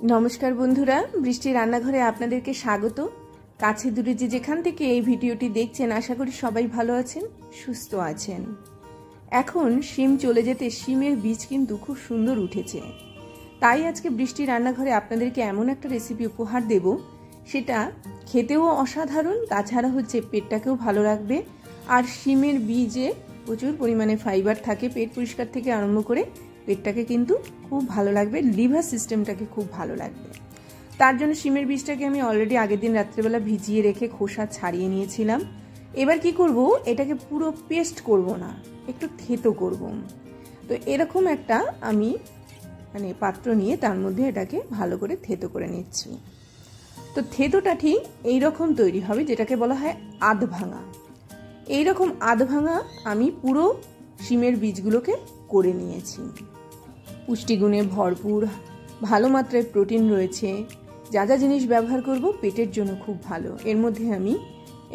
नमस्कार बंधुरा बृष्टि रान्नाघरे आपनादेरके स्वागत। काछे दूरे जे जेखान थेके एई भिडियोटी देखछेन आशा करी सबाई भालो आछेन सुस्थ आछेन। एखन शिम चले जेते शिमेर बीज किन्तु खूब सुंदर उठेছে। ताई आजके बृष्टि रान्नाघरे आपनादेरके एमन एकटा रेसिपि उपहार देब सेटा खेतेও असाधारण, ताछाड़ा हच्छे पेटटाकेও भालो राखबे और शिमेर बीजे प्रचुर परिमाणे फाइबार थाके। पेट परिष्कार थेके आरम्भ करे पेटटाके किन्तु खूब भालो लागबे, लिभार सिस्टेमटाके खूब भालो लागबे। तार जोन्नो शिमेर बीजटाके आमि अलरेडी आगेर दिन रात्रिबेला भिजिए रेखे खोसा छाड़िए निয়েছিলাম। एबार कि करब, एटाके पुरो पेस्ट करब ना, एकटु থেতো करब। तो एरकम एकटा आमि माने पात्र निয়ে तार मধ্যে এটাকে ভালো করে থেতো করে নিচ্ছি। তো থেতোটা ঠিক এই রকম তৈরি হবে, যেটাকে বলা হয় আধ ভাঙা। এই রকম আধ ভাঙা আমি পুরো শিমের বীজগুলোকে করে নিয়েছি। পুষ্টিগুণে ভরপুর, ভালো মাত্রায় প্রোটিন রয়েছে। যা যা জিনিস ব্যবহার করব পেটের জন্য খুব ভালো। এর মধ্যে আমি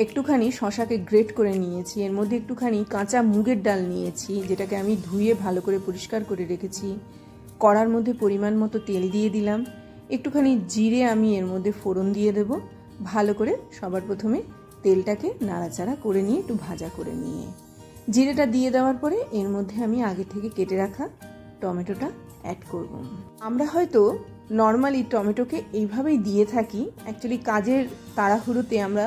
একটুখানি শশাকে গ্রেট করে নিয়েছি, এর মধ্যে একটুখানি কাঁচা মুগের ডাল নিয়েছি, যেটাকে আমি ধুয়ে ভালো করে পরিষ্কার করে রেখেছি। কড়ার মধ্যে পরিমাণ মতো তেল দিয়ে দিলাম, একটুখানি জিরে আমি এর মধ্যে ফোড়ন দিয়ে দেব। ভালো করে সবার প্রথমে তেলটাকে নাড়াচাড়া করে নিয়ে একটু ভাজা করে নিয়ে জিরেটা দিয়ে দেওয়ার পরে এর মধ্যে আমি আগে থেকে কেটে রাখা টমেটোটা অ্যাড করব। আমরা হয়তো নর্মালি টমেটোকে এইভাবেই দিয়ে থাকি, অ্যাকচুয়ালি কাজের তাড়াহুড়োতে আমরা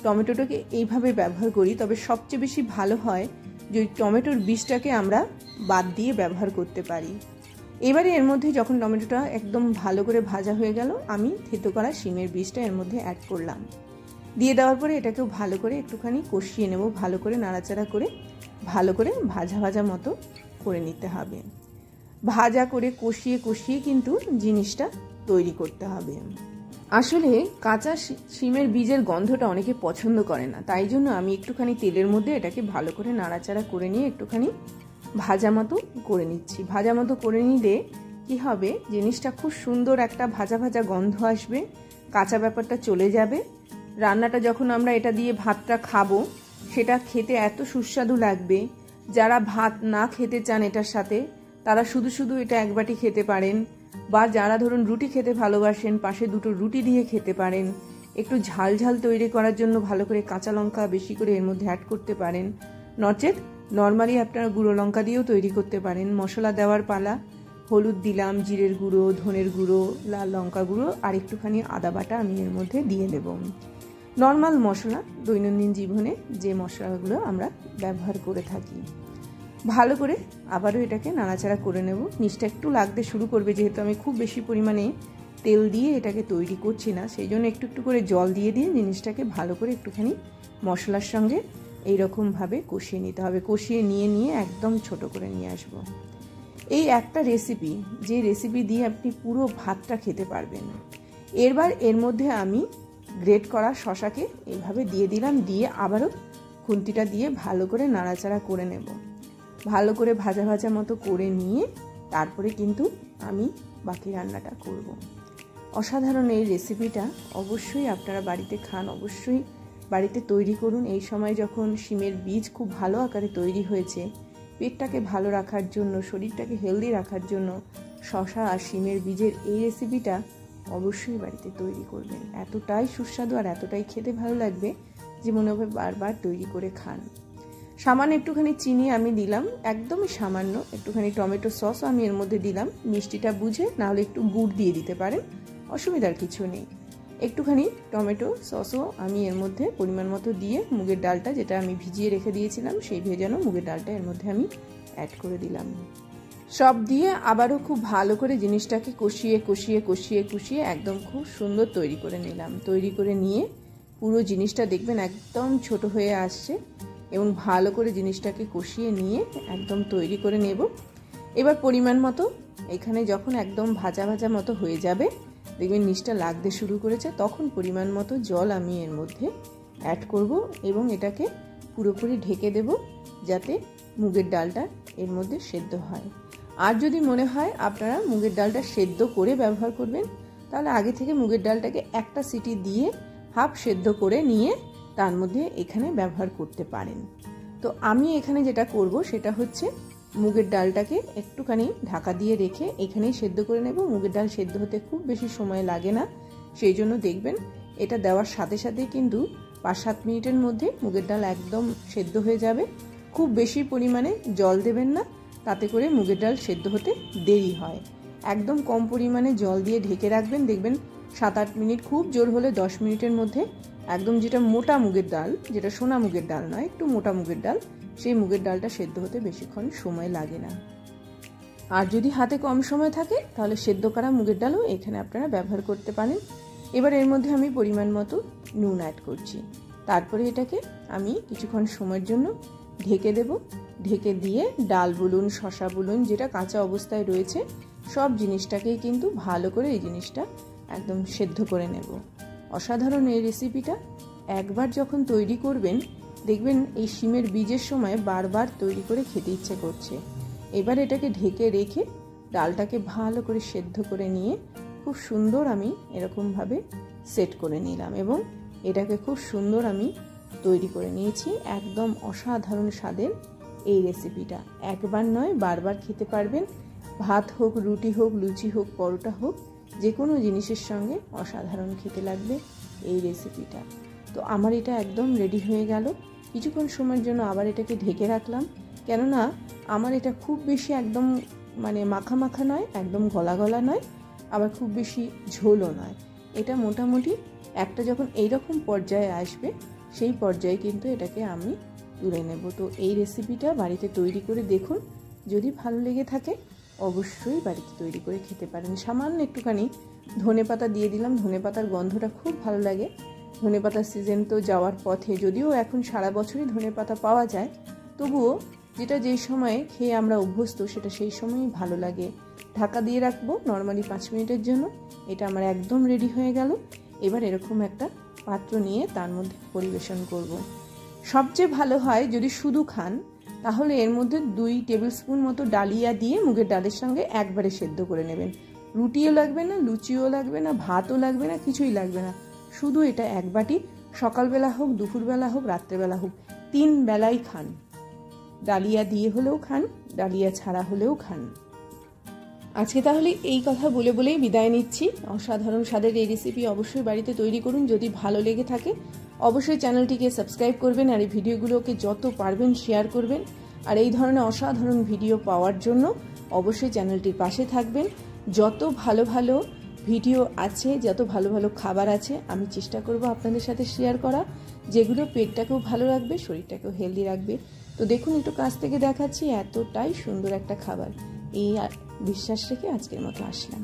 টমেটোটাকে এইভাবে ব্যবহার করি, তবে সবচেয়ে বেশি ভালো হয় যে টমেটোর বীজটাকে আমরা বাদ দিয়ে ব্যবহার করতে পারি। এবারে এর মধ্যে যখন টমেটোটা একদম ভালো করে ভাজা হয়ে গেল, আমি থেতো করা শিমের বীজটা এর মধ্যে অ্যাড করলাম। দিয়ে দেওয়ার পরে এটাকেও ভালো করে একটুখানি কষিয়ে নেব, ভালো করে নাড়াচাড়া করে ভালো করে ভাজা ভাজা মতো করে নিতে হবে। ভাজা করে কষিয়ে কষিয়ে কিন্তু জিনিসটা তৈরি করতে হবে। আসলে কাঁচা শিমের বীজের গন্ধটা অনেকে পছন্দ করে না, তাই জন্য আমি একটুখানি তেলের মধ্যে এটাকে ভালো করে নাড়াচাড়া করে নিয়ে একটুখানি ভাজা মতো করে নিচ্ছি। ভাজা মতো করে নিলে কি হবে, জিনিসটা খুব সুন্দর একটা ভাজা ভাজা গন্ধ আসবে, কাঁচা ব্যাপারটা চলে যাবে। রান্নাটা যখন আমরা এটা দিয়ে ভাতটা খাবো সেটা খেতে এত সুস্বাদু লাগবে। যারা ভাত না খেতে চান এটার সাথে, তারা শুধু শুধু এটা এক বাটি খেতে পারেন, বা যারা ধরুন রুটি খেতে ভালোবাসেন পাশে দুটো রুটি দিয়ে খেতে পারেন। একটু ঝাল ঝাল তৈরি করার জন্য ভালো করে কাঁচা লঙ্কা বেশি করে এর মধ্যে অ্যাড করতে পারেন, নচেত নর্মালি আপনারা গুঁড়ো লঙ্কা দিয়েও তৈরি করতে পারেন। মশলা দেওয়ার পালা, হলুদ দিলাম, জিরের গুঁড়ো, ধনের গুঁড়ো, লাল লঙ্কা গুঁড়ো আর একটুখানি আদা বাটা আমি এর মধ্যে দিয়ে দেব। নর্মাল মশলা, দৈনন্দিন জীবনে যে মশলাগুলো আমরা ব্যবহার করে থাকি। ভালো করে আবারও এটাকে নাড়াচাড়া করে নেব। নিচটা একটু লাগতে শুরু করবে, যেহেতু আমি খুব বেশি পরিমাণে তেল দিয়ে এটাকে তৈরি করছি না, সেই জন্য একটু একটু করে জল দিয়ে দিয়ে জিনিসটাকে ভালো করে একটুখানি মশলার সঙ্গে এইরকমভাবে কষিয়ে নিতে হবে। কষিয়ে নিয়ে নিয়ে একদম ছোট করে নিয়ে আসব। এই একটা রেসিপি, যে রেসিপি দিয়ে আপনি পুরো ভাতটা খেতে পারবেন। এরবার এর মধ্যে আমি গ্রেট করা শশাকে এইভাবে দিয়ে দিলাম, দিয়ে আবারও খুন্তিটা দিয়ে ভালো করে নাড়াচাড়া করে নেব। ভালো করে ভাজা ভাজা মতো করে নিয়ে তারপরে কিন্তু আমি বাকি রান্নাটা করব। অসাধারণ এই রেসিপিটা অবশ্যই আপনারা বাড়িতে খান, অবশ্যই বাড়িতে তৈরি করুন। এই সময় যখন শিমের বীজ খুব ভালো আকারে তৈরি হয়েছে, পেটটাকে ভালো রাখার জন্য, শরীরটাকে হেলদি রাখার জন্য শশা আর শিমের বীজের এই রেসিপিটা অবশ্যই বাড়িতে তৈরি করবেন। এতটাই সুস্বাদু আর এতটাই খেতে ভালো লাগবে যে মনে হবে বারবার তৈরি করে খান। সামান্য একটুখানি চিনি আমি দিলাম, একদমই সামান্য একটুখানি টমেটো সসও আমি এর মধ্যে দিলাম, মিষ্টিটা বুঝে, নাহলে একটু গুড় দিয়ে দিতে পারেন, অসুবিধার কিছু নেই। একটুখানি টমেটো সসও আমি এর মধ্যে পরিমাণ মতো দিয়ে মুগের ডালটা, যেটা আমি ভিজিয়ে রেখে দিয়েছিলাম, সেই ভেজানো মুগের ডালটা এর মধ্যে আমি অ্যাড করে দিলাম। সব দিয়ে আবারও খুব ভালো করে জিনিসটাকে কষিয়ে কষিয়ে কষিয়ে কষিয়ে একদম খুব সুন্দর তৈরি করে নিলাম। তৈরি করে নিয়ে পুরো জিনিসটা দেখবেন একদম ছোট হয়ে আসছে, এবং ভালো করে জিনিসটাকে কষিয়ে নিয়ে একদম তৈরি করে নেব। এবার পরিমাণ মতো এখানে যখন একদম ভাজা ভাজা মতো হয়ে যাবে, দেখবেন নিচটা লাগতে শুরু করেছে, তখন পরিমাণ মতো জল আমি এর মধ্যে অ্যাড করব এবং এটাকে পুরোপুরি ঢেকে দেব, যাতে মুগের ডালটা এর মধ্যে সেদ্ধ হয়। আর যদি মনে হয় আপনারা মুগের ডালটা সেদ্ধ করে ব্যবহার করবেন, তাহলে আগে থেকে মুগের ডালটাকে একটা সিটি দিয়ে হাফ সেদ্ধ করে নিয়ে তার মধ্যে এখানে ব্যবহার করতে পারেন। তো আমি এখানে যেটা করব সেটা হচ্ছে মুগের ডালটাকে একটুখানি ঢাকা দিয়ে রেখে এখানেই সেদ্ধ করে নেব। মুগের ডাল সেদ্ধ হতে খুব বেশি সময় লাগে না, সেই জন্য দেখবেন এটা দেওয়ার সাথে সাথে কিন্তু 5-7 মিনিটের মধ্যে মুগের ডাল একদম সেদ্ধ হয়ে যাবে। খুব বেশি পরিমাণে জল দেবেন না, তাতে করে মুগের ডাল সেদ্ধ হতে দেরি হয়। একদম কম পরিমাণে জল দিয়ে ঢেকে রাখবেন, দেখবেন 7-8 মিনিট, খুব জোর হলে 10 মিনিটের মধ্যে একদম যেটা মোটা মুগের ডাল, যেটা সোনা মুগের ডাল নয়, একটু মোটা মুগের ডাল, সেই মুগের ডালটা সেদ্ধ হতে বেশিক্ষণ সময় লাগে না। আর যদি হাতে কম সময় থাকে তাহলে সেদ্ধ করা মুগের ডালও এখানে আপনারা ব্যবহার করতে পারেন। এবার এর মধ্যে আমি পরিমাণ মতো নুন অ্যাড করছি। তারপরে এটাকে আমি কিছুক্ষণ সময়ের জন্য ঢেকে দেব। ঢেকে দিয়ে ডাল বলুন, শসা বলুন, যেটা কাঁচা অবস্থায় রয়েছে সব জিনিসটাকেই কিন্তু ভালো করে এই জিনিসটা একদম সেদ্ধ করে নেব। অসাধারণ এই রেসিপিটা একবার যখন তৈরি করবেন দেখবেন এই শিমের বীজের সময় বারবার তৈরি করে খেতে ইচ্ছে করছে। এবার এটাকে ঢেকে রেখে ডালটাকে ভালো করে সেদ্ধ করে নিয়ে খুব সুন্দর আমি এরকমভাবে সেট করে নিলাম এবং এটাকে খুব সুন্দর আমি তৈরি করে নিয়েছি। একদম অসাধারণ স্বাদের এই রেসিপিটা একবার নয় বারবার খেতে পারবেন। ভাত হোক, রুটি হোক, লুচি হোক, পরোটা হোক, যে কোনো জিনিসের সঙ্গে অসাধারণ খেতে লাগবে এই রেসিপিটা। তো আমার এটা একদম রেডি হয়ে গেল। কিছুক্ষণ সময়ের জন্য আবার এটাকে ঢেকে রাখলাম, কেননা আমার এটা খুব বেশি একদম মানে মাখা মাখা নয়, একদম গলা গলা নয়, আবার খুব বেশি ঝোলও নয়। এটা মোটামুটি একটা যখন এইরকম পর্যায়ে আসবে সেই পর্যায়ে কিন্তু এটাকে আমি তুলে নেব। তো এই রেসিপিটা বাড়িতে তৈরি করে দেখুন, যদি ভালো লেগে থাকে অবশ্যই বাড়িতে তৈরি করে খেতে পারেন। সামান্য একটুখানি ধনেপাতা দিয়ে দিলাম, ধনেপাতার গন্ধটা খুব ভালো লাগে। ধনেপাতার সিজন তো যাওয়ার পথে, যদিও এখন সারা বছরই ধনেপাতা পাওয়া যায়, তবুও যেটা যেই সময়ে খেয়ে আমরা অভ্যস্ত সেটা সেই সময়ই ভালো লাগে। ঢাকা দিয়ে রাখবো নর্মালি 5 মিনিটের জন্য। এটা আমার একদম রেডি হয়ে গেল। এবার এরকম একটা পাত্র নিয়ে তার মধ্যে পরিবেশন করব। সবচেয়ে ভালো হয় যদি শুধু খান, তাহলে এর মধ্যে 2 টেবিল স্পুন মতো ডালিয়া দিয়ে মুগের ডালের সঙ্গে একবারে সেদ্ধ করে নেবেন। রুটিও লাগবে না, লুচিও লাগবে না, ভাতও লাগবে না, কিছুই লাগবে না। শুধু এটা এক বাটি, সকালবেলা হোক, দুপুরবেলা হোক, রাত্রেবেলা হোক, 3 বেলাই খান। ডালিয়া দিয়ে হলেও খান, ডালিয়া ছাড়া হলেও খান। আজকে তাহলে এই কথা বলে বলেই বিদায় নিচ্ছি। অসাধারণ স্বাদের এই রেসিপি অবশ্যই বাড়িতে তৈরি করুন। যদি ভালো লেগে থাকে অবশ্যই চ্যানেলটিকে সাবস্ক্রাইব করবেন, আর এই ভিডিওগুলোকে যত পারবেন শেয়ার করবেন। আর এই ধরনের অসাধারণ ভিডিও পাওয়ার জন্য অবশ্যই চ্যানেলটির পাশে থাকবেন। যত ভালো ভালো ভিডিও আছে, যত ভালো ভালো খাবার আছে, আমি চেষ্টা করব আপনাদের সাথে শেয়ার করা, যেগুলো পেটটাকেও ভালো রাখবে, শরীরটাকেও হেলদি রাখবে। তো দেখুন, একটু কাছ থেকে দেখাচ্ছি, এতটাই সুন্দর একটা খাবার। এই বিশ্বাস রেখে আজকের মতো আসলাম।